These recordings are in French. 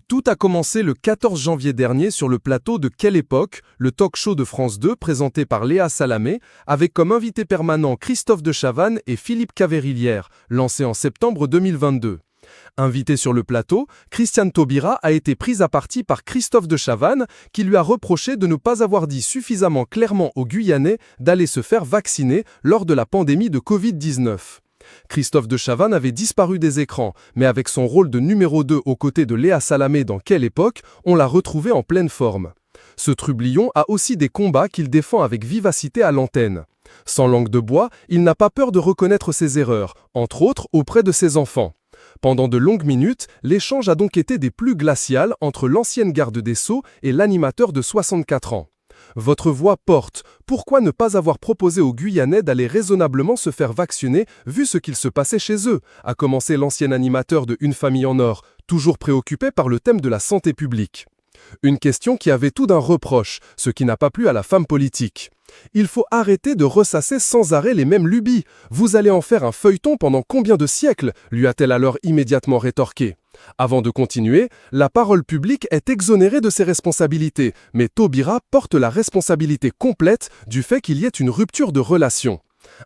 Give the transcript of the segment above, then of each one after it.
Tout a commencé le 14 janvier dernier sur le plateau de Quelle époque, le talk-show de France 2 présenté par Léa Salamé, avec comme invité permanent Christophe de Chavannes et Philippe Cavérillière, lancé en septembre 2022. Invité sur le plateau, Christiane Taubira a été prise à partie par Christophe de Chavannes, qui lui a reproché de ne pas avoir dit suffisamment clairement aux Guyanais d'aller se faire vacciner lors de la pandémie de Covid-19. Christophe de Chavannes avait disparu des écrans, mais avec son rôle de numéro 2 aux côtés de Léa Salamé dans Quelle époque, on l'a retrouvé en pleine forme. Ce trublion a aussi des combats qu'il défend avec vivacité à l'antenne. Sans langue de bois, il n'a pas peur de reconnaître ses erreurs, entre autres auprès de ses enfants. Pendant de longues minutes, l'échange a donc été des plus glaciales entre l'ancienne garde des Sceaux et l'animateur de 64 ans. Votre voix porte. Pourquoi ne pas avoir proposé aux Guyanais d'aller raisonnablement se faire vacciner vu ce qu'il se passait chez eux, a commencé l'ancien animateur de Une famille en or, toujours préoccupé par le thème de la santé publique. Une question qui avait tout d'un reproche, ce qui n'a pas plu à la femme politique. Il faut arrêter de ressasser sans arrêt les mêmes lubies. Vous allez en faire un feuilleton pendant combien de siècles, lui a-t-elle alors immédiatement rétorqué. Avant de continuer, la parole publique est exonérée de ses responsabilités, mais Taubira porte la responsabilité complète du fait qu'il y ait une rupture de relation.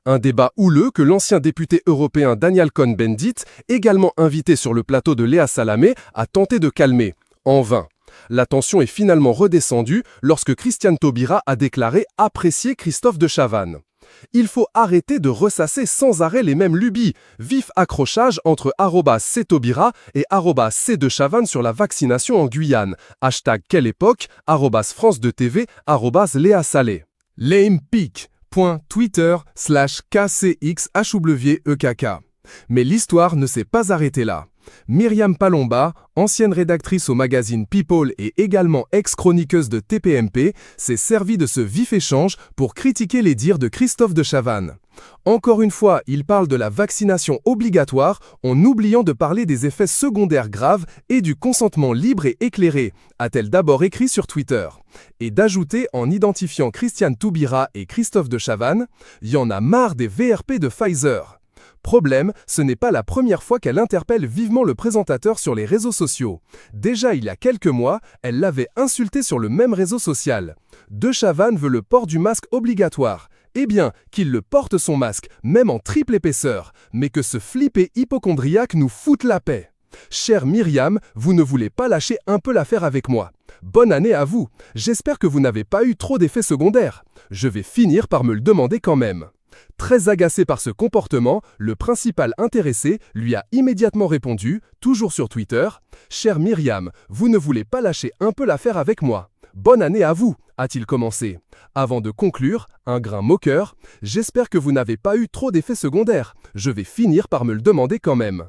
Un débat houleux que l'ancien député européen Daniel Cohn-Bendit, également invité sur le plateau de Léa Salamé, a tenté de calmer. En vain. La tension est finalement redescendue lorsque Christiane Taubira a déclaré apprécier Christophe de Chavannes. Il faut arrêter de ressasser sans arrêt les mêmes lubies. Vif accrochage entre @ctaubira et @cdechavannes sur la vaccination en Guyane. Hashtag Quelle époque, France 2 TV, Léa Salé. lamepeak.twitter/kcxhwekk. Mais l'histoire ne s'est pas arrêtée là. Myriam Palomba, ancienne rédactrice au magazine People et également ex-chroniqueuse de TPMP, s'est servie de ce vif échange pour critiquer les dires de Christophe de Chavannes. Encore une fois, il parle de la vaccination obligatoire en oubliant de parler des effets secondaires graves et du consentement libre et éclairé, a-t-elle d'abord écrit sur Twitter. Et d'ajouter en identifiant Christiane Taubira et Christophe de Chavannes, « Y en a marre des VRP de Pfizer ». Problème, ce n'est pas la première fois qu'elle interpelle vivement le présentateur sur les réseaux sociaux. Déjà il y a quelques mois, elle l'avait insulté sur le même réseau social. De Chavannes veut le port du masque obligatoire. Eh bien, qu'il le porte son masque, même en triple épaisseur, mais que ce flippé hypocondriaque nous foute la paix. Chère Myriam, vous ne voulez pas lâcher un peu l'affaire avec moi. Bonne année à vous. J'espère que vous n'avez pas eu trop d'effets secondaires. Je vais finir par me le demander quand même. Très agacé par ce comportement, le principal intéressé lui a immédiatement répondu, toujours sur Twitter, « Chère Myriam, vous ne voulez pas lâcher un peu l'affaire avec moi. Bonne année à vous », a-t-il commencé. Avant de conclure, un grain moqueur, « J'espère que vous n'avez pas eu trop d'effets secondaires. Je vais finir par me le demander quand même. »